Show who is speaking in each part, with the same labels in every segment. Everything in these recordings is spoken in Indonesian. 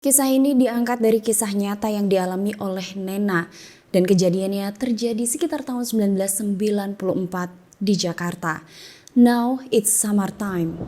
Speaker 1: Kisah ini diangkat dari kisah nyata yang dialami oleh Nena dan kejadiannya terjadi sekitar tahun 1994 di Jakarta. Now it's summertime.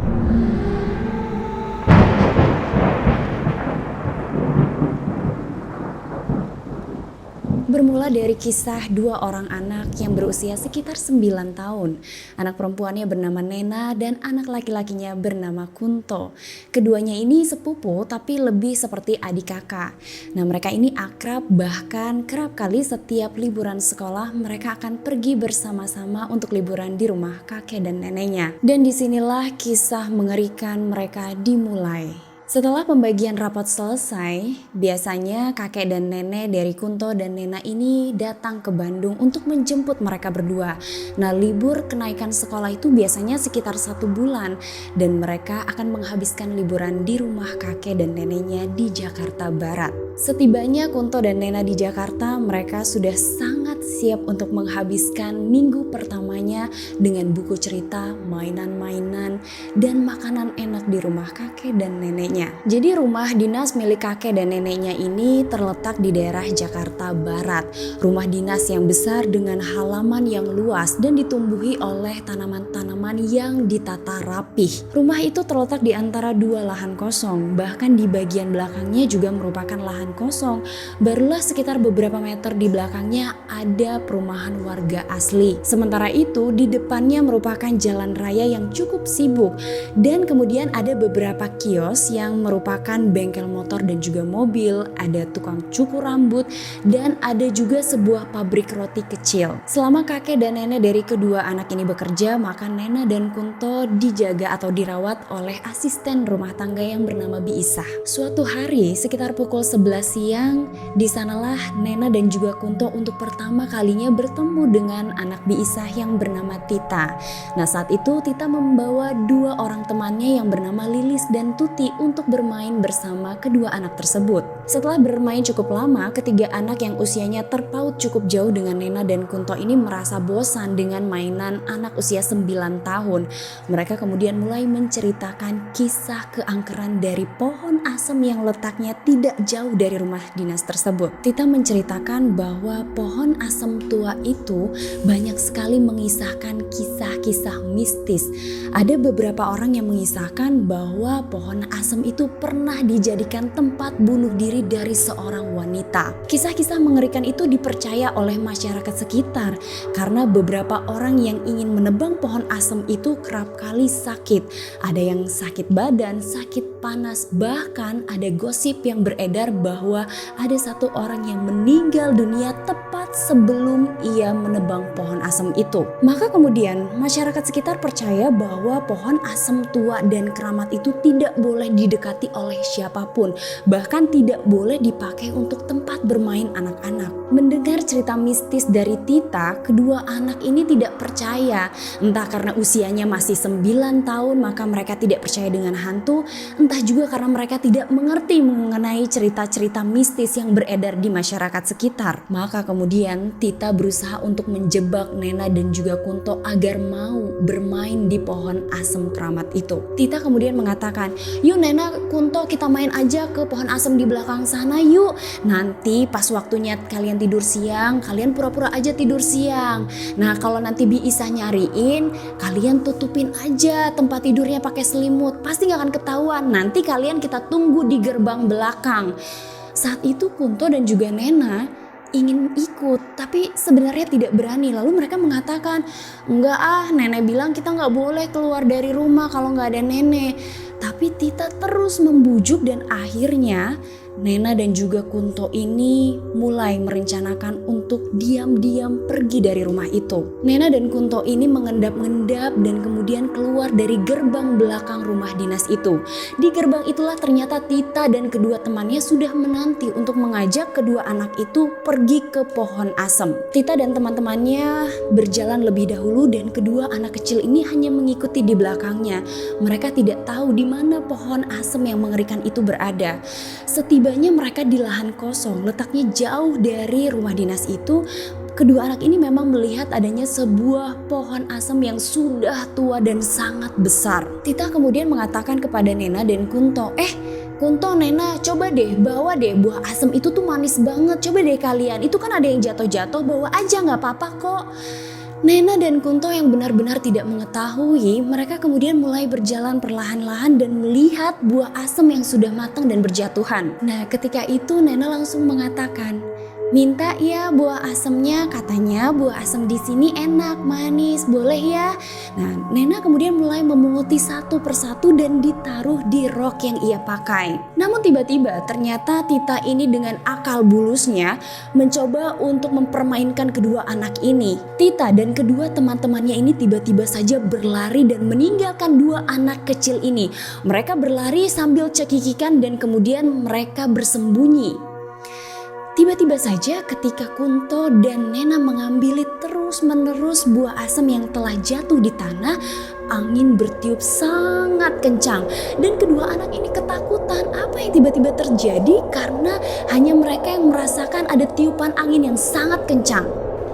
Speaker 1: Bermula dari kisah dua orang anak yang berusia sekitar 9 tahun. Anak perempuannya bernama Nena dan anak laki-lakinya bernama Kunto. Keduanya ini sepupu tapi lebih seperti adik kakak. Nah, mereka ini akrab, bahkan kerap kali setiap liburan sekolah mereka akan pergi bersama-sama untuk liburan di rumah kakek dan neneknya. Dan disinilah kisah mengerikan mereka dimulai. Setelah pembagian rapot selesai, biasanya kakek dan nenek dari Kunto dan Nena ini datang ke Bandung untuk menjemput mereka berdua. Nah, libur kenaikan sekolah itu biasanya sekitar 1 bulan dan mereka akan menghabiskan liburan di rumah kakek dan neneknya di Jakarta Barat. Setibanya Kunto dan Nena di Jakarta, mereka sudah sangat siap untuk menghabiskan minggu pertamanya dengan buku cerita, mainan-mainan, dan makanan enak di rumah kakek dan neneknya. Jadi rumah dinas milik kakek dan neneknya ini terletak di daerah Jakarta Barat. Rumah dinas yang besar dengan halaman yang luas dan ditumbuhi oleh tanaman-tanaman yang ditata rapih. Rumah itu terletak di antara dua lahan kosong, bahkan di bagian belakangnya juga merupakan lahan kosong. Barulah sekitar beberapa meter di belakangnya ada perumahan warga asli. Sementara itu di depannya merupakan jalan raya yang cukup sibuk dan kemudian ada beberapa kios yang merupakan bengkel motor dan juga mobil, ada tukang cukur rambut, dan ada juga sebuah pabrik roti kecil. Selama kakek dan nenek dari kedua anak ini bekerja, maka Nena dan Kunto dijaga atau dirawat oleh asisten rumah tangga yang bernama Bi Isah. Suatu hari sekitar pukul 11 siang, di sanalah Nena dan juga Kunto untuk pertama kalinya bertemu dengan anak Bi Isah yang bernama Tita. Nah, saat itu Tita membawa dua orang temannya yang bernama Lilis dan Tuti untuk bermain bersama kedua anak tersebut. Setelah bermain cukup lama, ketiga anak yang usianya terpaut cukup jauh dengan Nena dan Kunto ini merasa bosan dengan mainan anak usia 9 tahun. Mereka kemudian mulai menceritakan kisah keangkeran dari pohon asem yang letaknya tidak jauh dari rumah dinas tersebut. Tita menceritakan bahwa pohon asem tua itu banyak sekali mengisahkan kisah-kisah mistis. Ada beberapa orang yang mengisahkan bahwa pohon asem itu pernah dijadikan tempat bunuh diri dari seorang wanita. Kisah-kisah mengerikan itu dipercaya oleh masyarakat sekitar karena beberapa orang yang ingin menebang pohon asem itu kerap kali sakit. Ada yang sakit badan, sakit panas, bahkan ada gosip yang beredar bahwa ada satu orang yang meninggal dunia tepat sebelum ia menebang pohon asem itu. Maka kemudian masyarakat sekitar percaya bahwa pohon asem tua dan keramat itu tidak boleh didekati oleh siapapun, bahkan tidak boleh dipakai untuk tempat bermain anak-anak. Mendengar cerita mistis dari Tita, kedua anak ini tidak percaya. Entah karena usianya masih 9 tahun maka mereka tidak percaya dengan hantu, entah juga karena mereka tidak mengerti mengenai cerita-cerita mistis yang beredar di masyarakat sekitar. Maka kemudian Tita berusaha untuk menjebak Nena dan juga Kunto agar mau bermain di pohon asem keramat itu. Tita kemudian mengatakan, "Yuk Nena, Kunto, kita main aja ke pohon asem di belakang sana yuk. Nanti pas waktunya kalian tidur siang, kalian pura-pura aja tidur siang. Nah, kalau nanti Bi Isah nyariin, kalian tutupin aja tempat tidurnya pakai selimut. Pasti gak akan ketahuan. Nanti kalian kita tunggu di gerbang belakang." Saat itu Kunto dan juga Nena ingin ikut, tapi sebenarnya tidak berani. Lalu mereka mengatakan, "Enggak nenek bilang kita gak boleh keluar dari rumah kalau gak ada nenek." Tapi Tita terus membujuk dan akhirnya Nena dan juga Kunto ini mulai merencanakan untuk diam-diam pergi dari rumah itu. Nena dan Kunto ini mengendap-endap dan kemudian keluar dari gerbang belakang rumah dinas itu. Di gerbang itulah ternyata Tita dan kedua temannya sudah menanti untuk mengajak kedua anak itu pergi ke pohon asem. Tita dan teman-temannya berjalan lebih dahulu dan kedua anak kecil ini hanya mengikuti di belakangnya. Mereka tidak tahu di mana pohon asem yang mengerikan itu berada. Setibanya mereka di lahan kosong, letaknya jauh dari rumah dinas itu, kedua anak ini memang melihat adanya sebuah pohon asem yang sudah tua dan sangat besar. Tita kemudian mengatakan kepada Nena dan Kunto, Kunto, Nena, coba deh bawa deh buah asem itu tuh manis banget. Coba deh kalian, itu kan ada yang jatuh-jatuh, bawa aja gak apa-apa kok. Nena dan Kunto yang benar-benar tidak mengetahui, mereka kemudian mulai berjalan perlahan-lahan dan melihat buah asem yang sudah matang dan berjatuhan. Nah, ketika itu Nena langsung mengatakan, "Minta ya buah asemnya, katanya buah asem di sini enak, manis, boleh ya?" Nah, Nena kemudian mulai memunguti satu persatu dan ditaruh di rok yang ia pakai. Namun tiba-tiba ternyata Tita ini dengan akal bulusnya mencoba untuk mempermainkan kedua anak ini. Tita dan kedua teman-temannya ini tiba-tiba saja berlari dan meninggalkan dua anak kecil ini. Mereka berlari sambil cekikikan dan kemudian mereka bersembunyi. Tiba-tiba saja ketika Kunto dan Nena mengambil terus-menerus buah asem yang telah jatuh di tanah, angin bertiup sangat kencang dan kedua anak ini ketakutan apa yang tiba-tiba terjadi karena hanya mereka yang merasakan ada tiupan angin yang sangat kencang.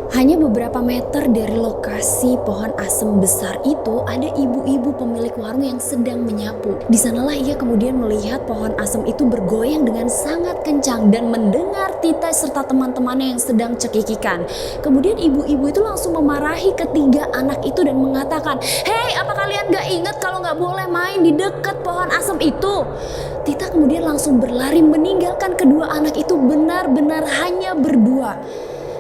Speaker 1: Hanya beberapa meter dari lokasi pohon asem besar itu ada ibu-ibu pemilik warung yang sedang menyapu. Di sanalah ia kemudian melihat pohon asem itu bergoyang dengan sangat kencang dan mendengar Tita serta teman-temannya yang sedang cekikikan. Kemudian ibu-ibu itu langsung memarahi ketiga anak itu dan mengatakan, "Hei, apa kalian gak ingat kalau gak boleh main di dekat pohon asem itu?" Tita kemudian langsung berlari meninggalkan kedua anak itu benar-benar hanya berdua.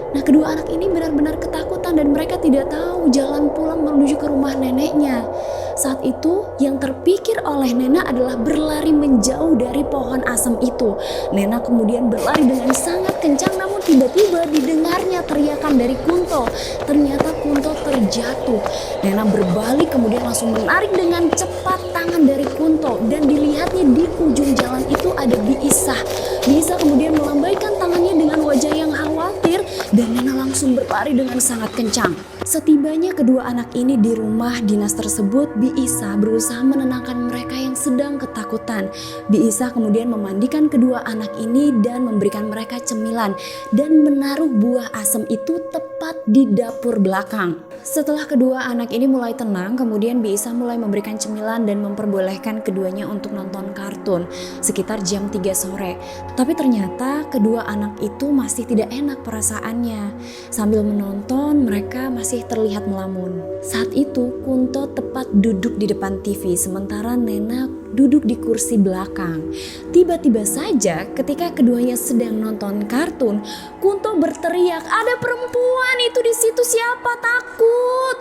Speaker 1: Nah, kedua anak ini benar-benar ketakutan dan mereka tidak tahu jalan pulang menuju ke rumah neneknya. Saat itu yang terpikir oleh Nena adalah berlari menjauh dari pohon asem itu. Nena kemudian berlari dengan sangat kencang namun tiba-tiba didengarnya teriakan dari Kunto. Ternyata Kunto terjatuh. Nena berbalik kemudian langsung menarik dengan cepat tangan dari Kunto dan dilihatnya di ujung jalan itu ada Biisah. Biisah kemudian melambaikan tangannya dengan wajah yang khawatir dan Nena langsung berlari dengan sangat kencang. Setibanya kedua anak ini di rumah dinas tersebut, Biisah berusaha menenangkan mereka yang sedang ketakutan. Biisah kemudian memandikan kedua anak ini dan memberikan mereka cemilan dan menaruh buah asem itu tepat di dapur belakang. Setelah kedua anak ini mulai tenang, kemudian Biisah mulai memberikan cemilan dan memperbolehkan keduanya untuk nonton kartun sekitar jam 3 sore. Tapi ternyata kedua anak itu masih tidak enak perasaannya. Sambil menonton, mereka masih terlihat melamun. Saat itu Kunto tepat duduk di depan TV sementara Nena duduk di kursi belakang. Tiba-tiba saja ketika keduanya sedang nonton kartun, Kunto berteriak, "Ada perempuan itu di situ, siapa? Takut!"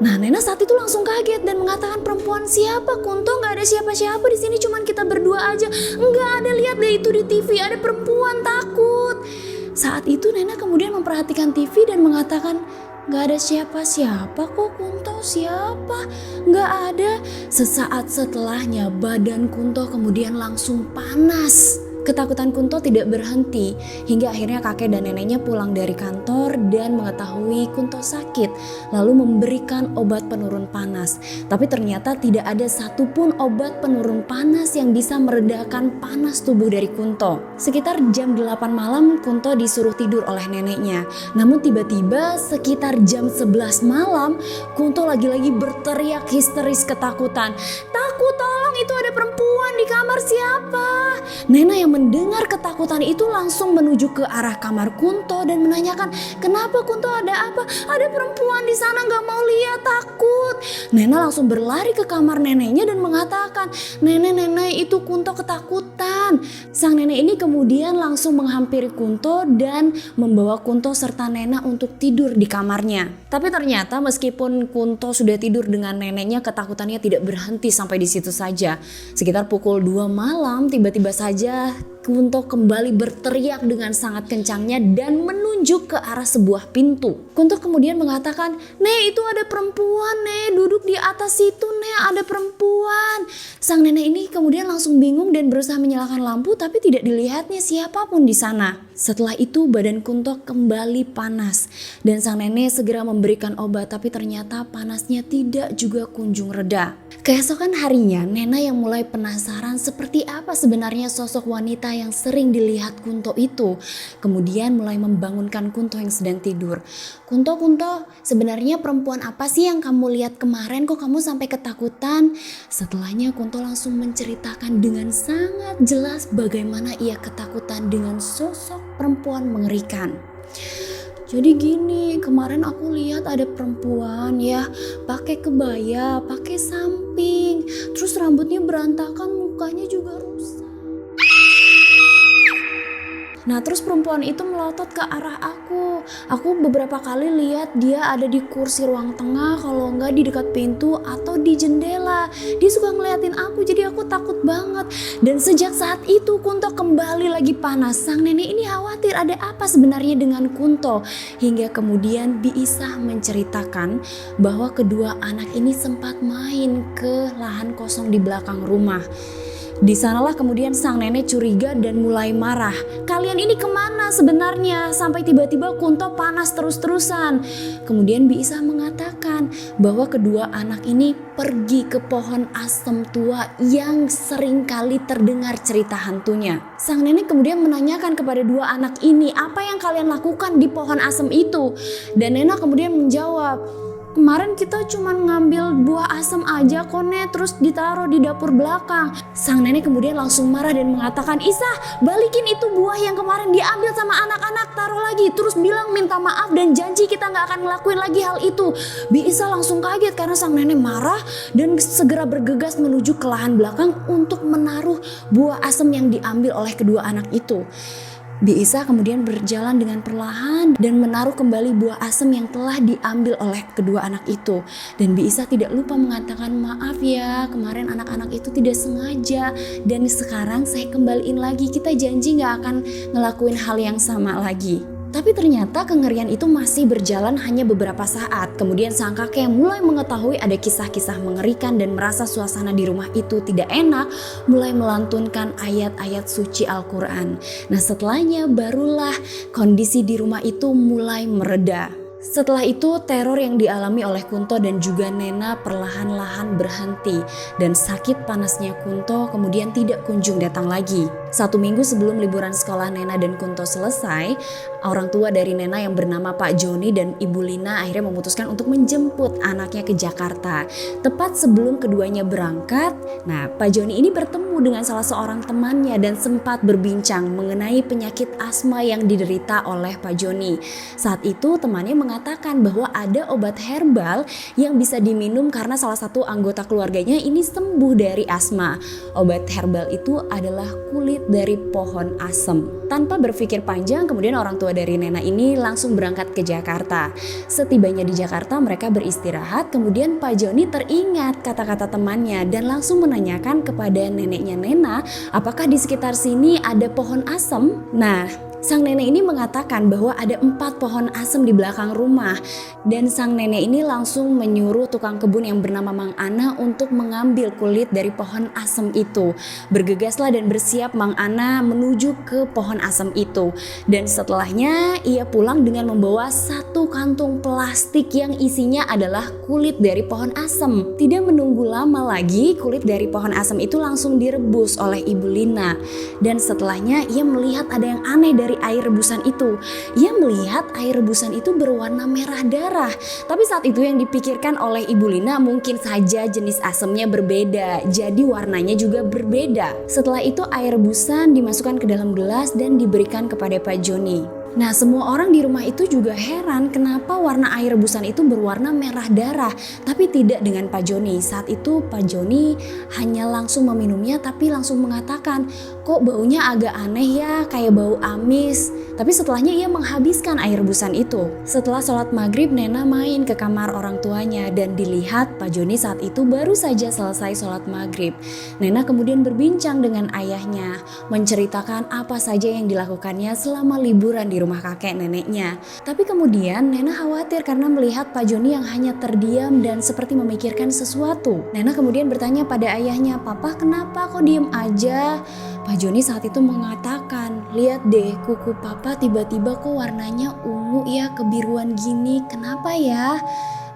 Speaker 1: Nah, Nena saat itu langsung kaget dan mengatakan, "Perempuan siapa, Kunto? Gak ada siapa-siapa di sini, cuman kita berdua aja." "Enggak ada, lihat deh itu di TV, ada perempuan, takut." Saat itu Nena kemudian memperhatikan TV dan mengatakan, "Gak ada siapa-siapa kok, Kunto, siapa? Gak ada." Sesaat setelahnya badan Kunto kemudian langsung panas. Ketakutan Kunto tidak berhenti hingga akhirnya kakek dan neneknya pulang dari kantor dan mengetahui Kunto sakit lalu memberikan obat penurun panas. Tapi ternyata tidak ada satupun obat penurun panas yang bisa meredakan panas tubuh dari Kunto. Sekitar jam 8 malam Kunto disuruh tidur oleh neneknya. Namun tiba-tiba sekitar jam 11 malam Kunto lagi-lagi berteriak histeris ketakutan. "Takut, tolong, itu ada perempuan di kamar, siapa?" Nena yang mendengar ketakutan itu langsung menuju ke arah kamar Kunto dan menanyakan, "Kenapa, Kunto, ada apa?" "Ada perempuan di sana, gak mau lihat, takut." Nena langsung berlari ke kamar neneknya dan mengatakan, "Nenek, itu Kunto ketakutan." Sang nenek ini kemudian langsung menghampiri Kunto dan membawa Kunto serta Nena untuk tidur di kamarnya. Tapi ternyata meskipun Kunto sudah tidur dengan neneknya, ketakutannya tidak berhenti sampai di situ saja. Sekitar pukul 2 malam tiba-tiba saja Kunto kembali berteriak dengan sangat kencangnya dan menunjuk ke arah sebuah pintu. Kunto kemudian mengatakan, "Nek, itu ada perempuan, Nek, duduk di atas situ, Nek, ada perempuan." Sang nenek ini kemudian langsung bingung dan berusaha menyalakan lampu tapi tidak dilihatnya siapapun di sana. Setelah itu badan Kunto kembali panas dan sang nenek segera memberikan obat tapi ternyata panasnya tidak juga kunjung reda. Keesokan harinya Nena yang mulai penasaran seperti apa sebenarnya sosok wanita cerita yang sering dilihat Kunto itu. Kemudian mulai membangunkan Kunto yang sedang tidur. Kunto, sebenarnya perempuan apa sih yang kamu lihat kemarin, kok kamu sampai ketakutan? Setelahnya Kunto langsung menceritakan dengan sangat jelas bagaimana ia ketakutan dengan sosok perempuan mengerikan. Jadi gini, kemarin aku lihat ada perempuan ya, pakai kebaya, pakai samping, terus rambutnya berantakan, mukanya juga rusak. Nah terus perempuan itu melotot ke arah aku. Aku beberapa kali lihat dia ada di kursi ruang tengah, kalau enggak di dekat pintu atau di jendela. Dia suka ngeliatin aku, jadi aku takut banget. Dan sejak saat itu Kunto kembali lagi panas. Sang nenek ini khawatir ada apa sebenarnya dengan Kunto. Hingga kemudian Bi Isah menceritakan bahwa kedua anak ini sempat main ke lahan kosong di belakang rumah. Di sanalah kemudian sang nenek curiga dan mulai marah. Kalian ini kemana sebenarnya? Sampai tiba-tiba Kunto panas terus-terusan. Kemudian Bi Isah mengatakan bahwa kedua anak ini pergi ke pohon asem tua yang sering kali terdengar cerita hantunya. Sang nenek kemudian menanyakan kepada dua anak ini, apa yang kalian lakukan di pohon asem itu? Dan Nena kemudian menjawab, kemarin kita cuma ngambil buah asam aja kok Nek, terus ditaruh di dapur belakang. Sang nenek kemudian langsung marah dan mengatakan, Isah balikin itu buah yang kemarin diambil sama anak-anak, taruh lagi. Terus bilang minta maaf dan janji kita gak akan ngelakuin lagi hal itu. Bi Isah langsung kaget karena sang nenek marah dan segera bergegas menuju ke lahan belakang untuk menaruh buah asam yang diambil oleh kedua anak itu. Bi Isah kemudian berjalan dengan perlahan dan menaruh kembali buah asem yang telah diambil oleh kedua anak itu. Dan Bi Isah tidak lupa mengatakan, maaf ya kemarin anak-anak itu tidak sengaja dan sekarang saya kembaliin lagi, kita janji gak akan ngelakuin hal yang sama lagi. Tapi ternyata kengerian itu masih berjalan hanya beberapa saat. Kemudian sang kakek mulai mengetahui ada kisah-kisah mengerikan dan merasa suasana di rumah itu tidak enak, mulai melantunkan ayat-ayat suci Al-Quran. Nah setelahnya barulah kondisi di rumah itu mulai mereda. Setelah itu teror yang dialami oleh Kunto dan juga Nena perlahan-lahan berhenti dan sakit panasnya Kunto kemudian tidak kunjung datang lagi. 1 minggu sebelum liburan sekolah Nena dan Kunto selesai, orang tua dari Nena yang bernama Pak Joni dan Ibu Lina akhirnya memutuskan untuk menjemput anaknya ke Jakarta. Tepat sebelum keduanya berangkat, nah Pak Joni ini bertemu dengan salah seorang temannya dan sempat berbincang mengenai penyakit asma yang diderita oleh Pak Joni. Saat itu temannya mengatakan bahwa ada obat herbal yang bisa diminum karena salah satu anggota keluarganya ini sembuh dari asma. Obat herbal itu adalah kulit dari pohon asem. Tanpa berpikir panjang, kemudian orang tua dari Nena ini langsung berangkat ke Jakarta. Setibanya di Jakarta mereka beristirahat, kemudian Pak Joni teringat kata-kata temannya dan langsung menanyakan kepada neneknya Nena, apakah di sekitar sini ada pohon asem? Nah, sang nenek ini mengatakan bahwa ada 4 pohon asem di belakang rumah dan sang nenek ini langsung menyuruh tukang kebun yang bernama Mang Ana untuk mengambil kulit dari pohon asem itu. Bergegaslah dan bersiap Mang Ana menuju ke pohon asem itu dan setelahnya ia pulang dengan membawa 1 kantung plastik yang isinya adalah kulit dari pohon asem. Tidak menunggu lama lagi, kulit dari pohon asem itu langsung direbus oleh Ibu Lina dan setelahnya ia melihat ada yang aneh dari air rebusan itu. Ia melihat air rebusan itu berwarna merah darah. Tapi saat itu yang dipikirkan oleh Ibu Lina mungkin saja jenis asemnya berbeda, jadi warnanya juga berbeda. Setelah itu air rebusan dimasukkan ke dalam gelas dan diberikan kepada Pak Joni. Nah semua orang di rumah itu juga heran kenapa warna air rebusan itu berwarna merah darah, tapi tidak dengan Pak Joni. Saat itu Pak Joni hanya langsung meminumnya tapi langsung mengatakan, kok baunya agak aneh ya, kayak bau amis. Tapi setelahnya ia menghabiskan air rebusan itu. Setelah sholat maghrib, Nena main ke kamar orang tuanya dan dilihat Pak Joni saat itu baru saja selesai sholat maghrib. Nena kemudian berbincang dengan ayahnya, menceritakan apa saja yang dilakukannya selama liburan di rumah kakek neneknya. Tapi kemudian Nena khawatir karena melihat Pak Joni yang hanya terdiam dan seperti memikirkan sesuatu. Nena kemudian bertanya pada ayahnya, Papa kenapa kok diem aja? Pak Joni saat itu mengatakan, lihat deh kuku Papa tiba-tiba kok warnanya ungu ya, kebiruan gini, kenapa ya?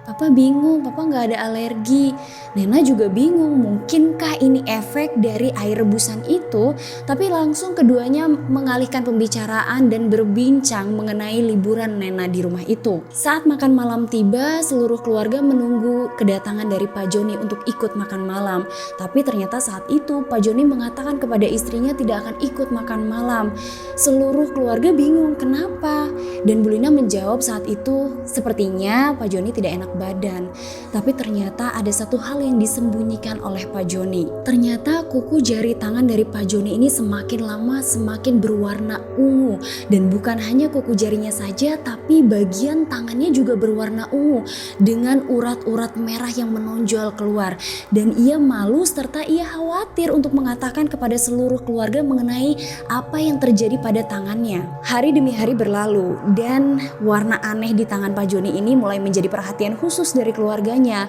Speaker 1: Papa bingung, papa nggak ada alergi. Nena juga bingung, mungkinkah ini efek dari air rebusan itu? Tapi langsung keduanya mengalihkan pembicaraan dan berbincang mengenai liburan Nena di rumah itu. Saat makan malam tiba, seluruh keluarga menunggu kedatangan dari Pak Joni untuk ikut makan malam. Tapi ternyata saat itu Pak Joni mengatakan kepada istrinya tidak akan ikut makan malam. Seluruh keluarga bingung kenapa? Dan Bu Lina menjawab saat itu, sepertinya Pak Joni tidak enak badan. Tapi ternyata ada satu hal yang disembunyikan oleh Pak Joni. Ternyata kuku jari tangan dari Pak Joni ini semakin lama semakin berwarna ungu. Dan bukan hanya kuku jarinya saja, tapi bagian tangannya juga berwarna ungu dengan urat-urat merah yang menonjol keluar. Dan ia malu serta ia khawatir untuk mengatakan kepada seluruh keluarga mengenai apa yang terjadi pada tangannya. Hari demi hari berlalu dan warna aneh di tangan Pak Joni ini mulai menjadi perhatian khusus dari keluarganya.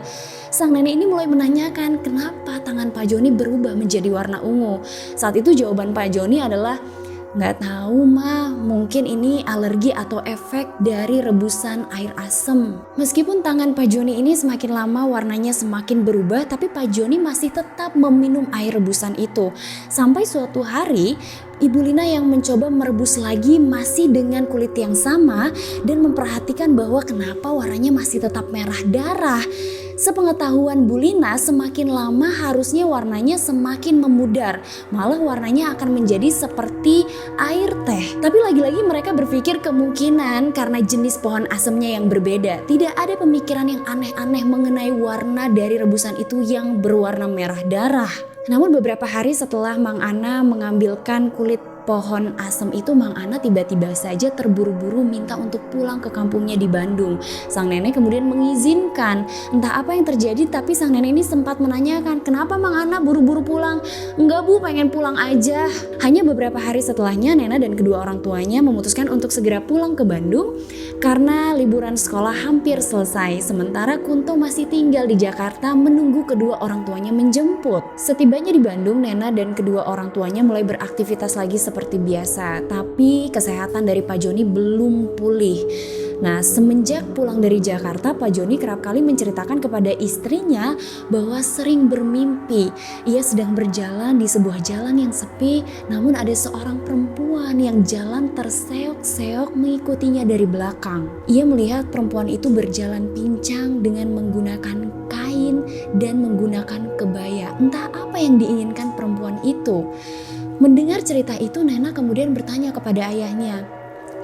Speaker 1: Sang nenek ini mulai menanyakan kenapa tangan Pak Joni berubah menjadi warna ungu. Saat itu jawaban Pak Joni adalah, nggak tahu Ma, mungkin ini alergi atau efek dari rebusan air asam. Meskipun tangan Pak Joni ini semakin lama warnanya semakin berubah, tapi Pak Joni masih tetap meminum air rebusan itu. Sampai suatu hari Ibu Lina yang mencoba merebus lagi masih dengan kulit yang sama dan memperhatikan bahwa kenapa warnanya masih tetap merah darah. Sepengetahuan Bu Lina, semakin lama harusnya warnanya semakin memudar. Malah warnanya akan menjadi seperti air teh. Tapi lagi-lagi mereka berpikir kemungkinan karena jenis pohon asamnya yang berbeda. Tidak ada pemikiran yang aneh-aneh mengenai warna dari rebusan itu yang berwarna merah darah. Namun beberapa hari setelah Mang Ana mengambilkan kulit pohon asem itu, Mang Ana tiba-tiba saja terburu-buru minta untuk pulang ke kampungnya di Bandung. Sang nenek kemudian mengizinkan. Entah apa yang terjadi, tapi sang nenek ini sempat menanyakan, kenapa Mang Ana buru-buru pulang? Enggak Bu, pengen pulang aja. Hanya beberapa hari setelahnya Nena dan kedua orang tuanya memutuskan untuk segera pulang ke Bandung karena liburan sekolah hampir selesai. Sementara Kunto masih tinggal di Jakarta menunggu kedua orang tuanya menjemput. Setibanya di Bandung, Nena dan kedua orang tuanya mulai beraktivitas lagi seperti biasa, tapi kesehatan dari Pak Joni belum pulih. Nah, semenjak pulang dari Jakarta, Pak Joni kerap kali menceritakan kepada istrinya bahwa sering bermimpi ia sedang berjalan di sebuah jalan yang sepi, namun ada seorang perempuan yang jalan terseok-seok mengikutinya dari belakang. Ia melihat perempuan itu berjalan pincang dengan menggunakan kain dan menggunakan kebaya. Entah apa yang diinginkan perempuan itu. Mendengar cerita itu, Nena kemudian bertanya kepada ayahnya,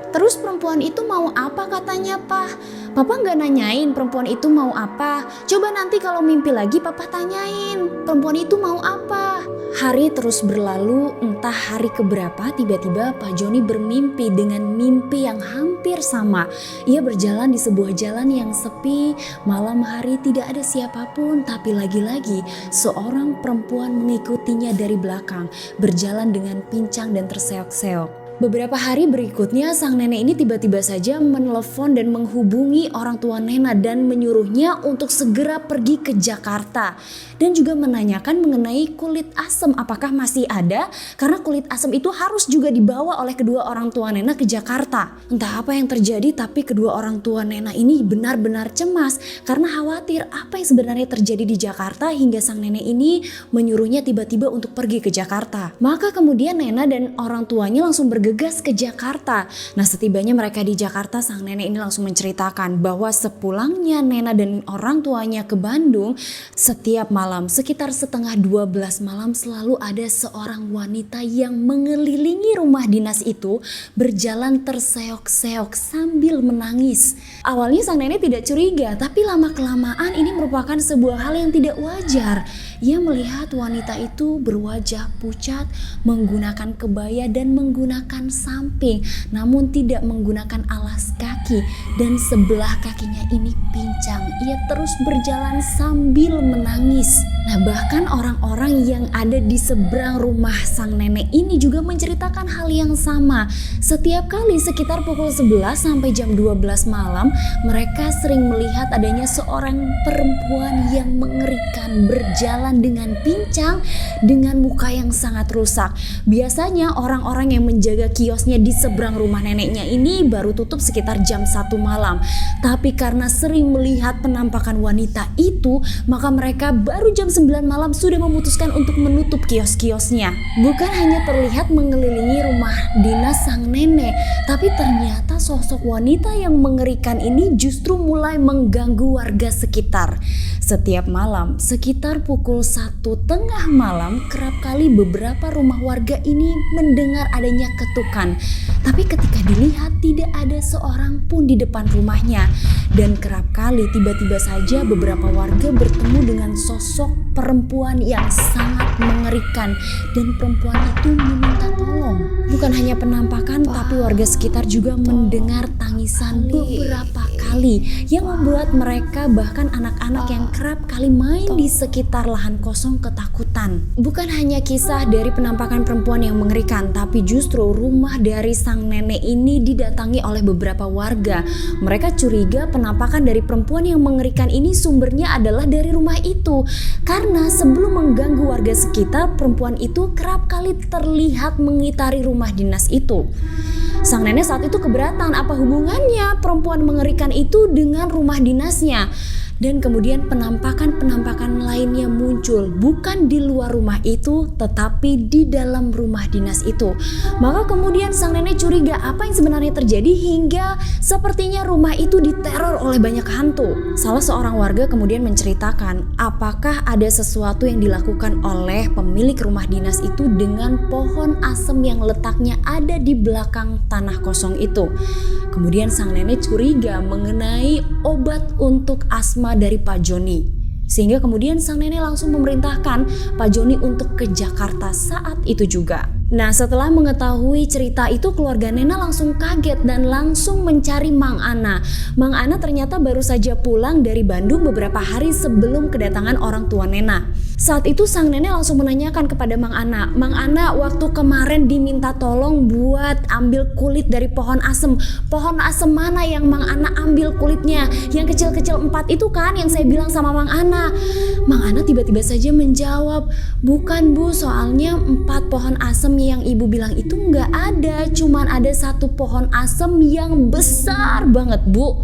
Speaker 1: terus perempuan itu mau apa katanya Pak? Papa nggak nanyain perempuan itu mau apa. Coba nanti kalau mimpi lagi Papa tanyain perempuan itu mau apa. Hari terus berlalu, entah hari keberapa tiba-tiba Pak Joni bermimpi dengan mimpi yang hampir sama. Ia berjalan di sebuah jalan yang sepi, malam hari tidak ada siapapun, tapi lagi-lagi seorang perempuan mengikutinya dari belakang, berjalan dengan pincang dan terseok-seok. Beberapa hari berikutnya sang nenek ini tiba-tiba saja menelepon dan menghubungi orang tua Nena dan menyuruhnya untuk segera pergi ke Jakarta dan juga menanyakan mengenai kulit asam apakah masih ada, karena kulit asam itu harus juga dibawa oleh kedua orang tua Nena ke Jakarta. Entah apa yang terjadi, tapi kedua orang tua Nena ini benar-benar cemas karena khawatir apa yang sebenarnya terjadi di Jakarta hingga sang nenek ini menyuruhnya tiba-tiba untuk pergi ke Jakarta. Maka kemudian Nena dan orang tuanya langsung bergegas ke Jakarta. Nah, setibanya mereka di Jakarta, sang nenek ini langsung menceritakan bahwa sepulangnya Nena dan orang tuanya ke Bandung, setiap malam sekitar setengah 12 malam selalu ada seorang wanita yang mengelilingi rumah dinas itu berjalan terseok-seok sambil menangis. Awalnya sang nenek tidak curiga, tapi lama-kelamaan ini merupakan sebuah hal yang tidak wajar. Ia melihat wanita itu berwajah pucat, menggunakan kebaya dan menggunakan samping, namun tidak menggunakan alas kaki, dan sebelah kakinya ini pincang. Ia terus berjalan sambil menangis. Nah, bahkan orang-orang yang ada di seberang rumah sang nenek ini juga menceritakan hal yang sama. Setiap kali sekitar pukul 11 sampai jam 12 malam, mereka sering melihat adanya seorang perempuan yang mengerikan berjalan dengan pincang dengan muka yang sangat rusak. Biasanya orang-orang yang menjaga menjaga kiosnya di seberang rumah neneknya ini baru tutup sekitar jam 1 malam. Tapi karena sering melihat penampakan wanita itu, maka mereka baru jam 9 malam sudah memutuskan untuk menutup kios-kiosnya. Bukan hanya terlihat mengelilingi rumah dinas sang nenek, tapi ternyata sosok wanita yang mengerikan ini justru mulai mengganggu warga sekitar. Setiap malam, sekitar pukul 1 tengah malam, kerap kali beberapa rumah warga ini mendengar adanya ketukan. Tapi ketika dilihat, tidak ada seorang pun di depan rumahnya. Dan kerap kali tiba-tiba saja beberapa warga bertemu dengan sosok perempuan yang sangat mengerikan. Dan perempuan itu meminta tolong. Bukan hanya penampakan, tapi warga sekitar juga mendengar tangisan beberapa kali yang membuat mereka, bahkan anak-anak yang kerap kali main di sekitar lahan kosong, ketakutan. Bukan hanya kisah dari penampakan perempuan yang mengerikan, tapi justru rumah dari sang nenek ini didatangi oleh beberapa warga. Mereka curiga penampakan dari perempuan yang mengerikan ini sumbernya adalah dari rumah itu. Karena sebelum mengganggu warga sekitar, perempuan itu kerap kali terlihat mengitari rumah dinas itu. Sang nenek saat itu keberatan, apa hubungannya perempuan mengerikan itu dengan rumah dinasnya. Dan kemudian penampakan-penampakan lainnya muncul, bukan di luar rumah itu, tetapi di dalam rumah dinas itu. Maka kemudian sang nenek curiga apa yang sebenarnya terjadi hingga sepertinya rumah itu diteror oleh banyak hantu. Salah seorang warga kemudian menceritakan apakah ada sesuatu yang dilakukan oleh pemilik rumah dinas itu dengan pohon asem yang letaknya ada di belakang tanah kosong itu. Kemudian sang nenek curiga mengenai obat untuk asma dari Pak Joni. Sehingga kemudian sang nenek langsung memerintahkan Pak Joni untuk ke Jakarta saat itu juga. Nah, setelah mengetahui cerita itu, keluarga Nena langsung kaget dan langsung mencari Mang Ana. Mang Ana ternyata baru saja pulang dari Bandung beberapa hari sebelum kedatangan orang tua Nena. Saat itu sang nenek langsung menanyakan kepada Mang Ana, "Mang Ana, waktu kemarin diminta tolong buat ambil kulit dari pohon asem. Pohon asem mana yang Mang Ana ambil kulitnya? Yang kecil-kecil 4 itu kan yang saya bilang sama Mang Ana." Mang Ana tiba-tiba saja menjawab, "Bukan Bu, soalnya 4 pohon asem yang ibu bilang itu nggak ada, cuman ada 1 pohon asem yang besar banget Bu."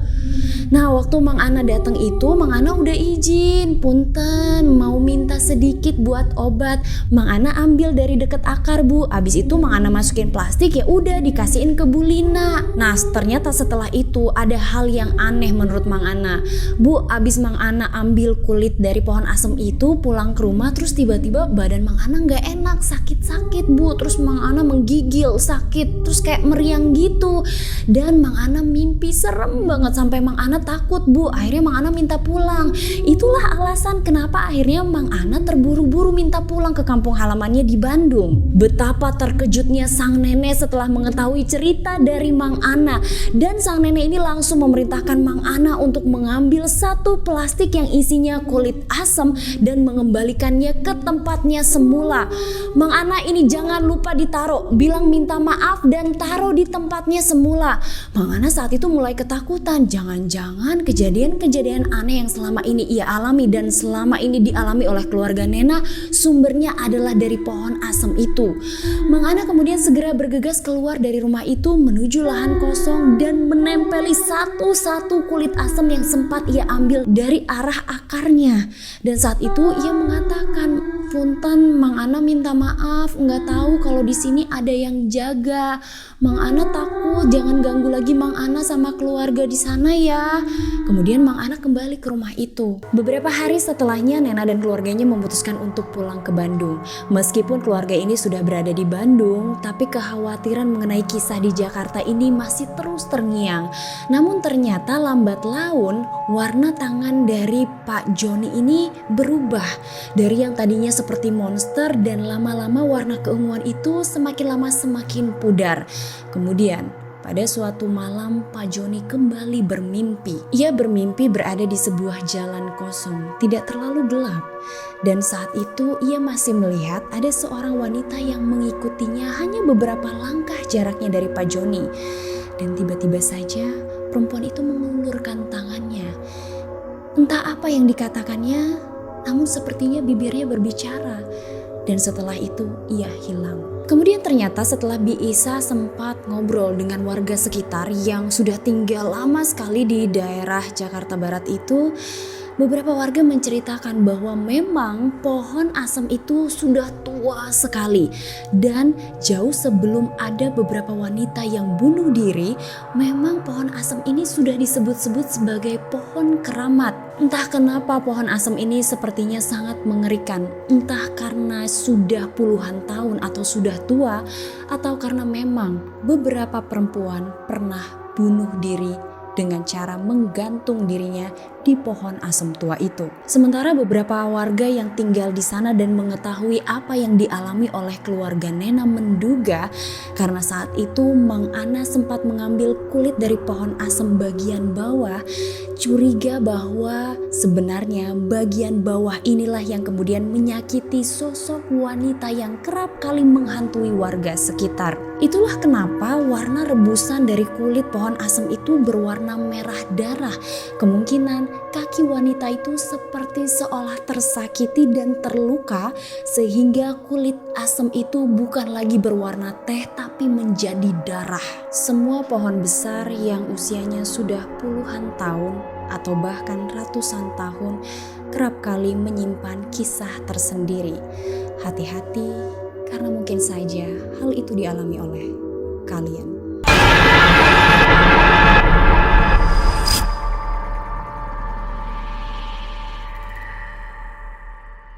Speaker 1: Nah, waktu Mang Ana datang itu, Mang Ana udah izin, "Punten, mau minta sedikit buat obat." Mang Ana ambil dari deket akar Bu. Abis itu Mang Ana masukin plastik, ya udah dikasihin ke Bu Lina. Nah, ternyata setelah itu ada hal yang aneh menurut Mang Ana. Bu, abis Mang Ana ambil kulit dari pohon asem itu, pulang ke rumah terus tiba-tiba badan Mang Ana nggak enak, sakit-sakit Bu. Terus Mang Ana menggigil, sakit, terus kayak meriang gitu. Dan Mang Ana mimpi serem banget sampai Mang Ana takut Bu. Akhirnya Mang Ana minta pulang. Itulah alasan kenapa akhirnya Mang Ana terburu-buru minta pulang ke kampung halamannya di Bandung. Betapa terkejutnya sang nenek setelah mengetahui cerita dari Mang Ana. Dan sang nenek ini langsung memerintahkan Mang Ana untuk mengambil 1 plastik yang isinya kulit asam dan mengembalikannya ke tempatnya semula. "Mang Ana, ini jangan lupa ditaruh, bilang minta maaf dan taruh di tempatnya semula." Mang Ana saat itu mulai ketakutan, jangan-jangan kejadian-kejadian aneh yang selama ini ia alami dan selama ini dialami oleh keluarga Nena sumbernya adalah dari pohon asem itu. Mang Ana kemudian segera bergegas keluar dari rumah itu menuju lahan kosong dan menempeli satu-satu kulit asem yang sempat ia ambil dari arah akarnya. Dan saat itu ia mengatakan, "Punten, Mang Ana minta maaf, nggak tahu kalau di sini ada yang jaga. Mang Ana takut, jangan ganggu lagi Mang Ana sama keluarga di sana ya." Kemudian Mang Ana kembali ke rumah itu. Beberapa hari setelahnya Nena dan keluarganya memutuskan untuk pulang ke Bandung. Meskipun keluarga ini sudah berada di Bandung, tapi kekhawatiran mengenai kisah di Jakarta ini masih terus terngiang. Namun ternyata lambat laun warna tangan dari Pak Joni ini berubah. Dari yang tadinya seperti monster dan lama-lama warna keunguan itu semakin lama semakin pudar. Kemudian pada suatu malam Pak Joni kembali bermimpi. Ia bermimpi berada di sebuah jalan kosong, tidak terlalu gelap. Dan saat itu ia masih melihat ada seorang wanita yang mengikutinya hanya beberapa langkah jaraknya dari Pak Joni. Dan tiba-tiba saja perempuan itu mengulurkan tangannya. Entah apa yang dikatakannya, namun sepertinya bibirnya berbicara. dan setelah itu ia hilang. Kemudian ternyata setelah Bi Isa sempat ngobrol dengan warga sekitar yang sudah tinggal lama sekali di daerah Jakarta Barat itu, beberapa warga menceritakan bahwa memang pohon asem itu sudah tua sekali dan jauh sebelum ada beberapa wanita yang bunuh diri, memang pohon asem ini sudah disebut-sebut sebagai pohon keramat. Entah kenapa pohon asem ini sepertinya sangat mengerikan, entah karena sudah puluhan tahun atau sudah tua, atau karena memang beberapa perempuan pernah bunuh diri dengan cara menggantung dirinya di pohon asem tua itu. Sementara beberapa warga yang tinggal di sana dan mengetahui apa yang dialami oleh keluarga Nena menduga karena saat itu Mang Ana sempat mengambil kulit dari pohon asem bagian bawah, curiga bahwa sebenarnya bagian bawah inilah yang kemudian menyakiti sosok wanita yang kerap kali menghantui warga sekitar. Itulah kenapa warna rebusan dari kulit pohon asem itu berwarna merah darah. Kemungkinan kaki wanita itu seperti seolah tersakiti dan terluka sehingga kulit asem itu bukan lagi berwarna teh tapi menjadi darah. Semua pohon besar yang usianya sudah puluhan tahun atau bahkan ratusan tahun kerap kali menyimpan kisah tersendiri. Hati-hati, karena mungkin saja hal itu dialami oleh kalian.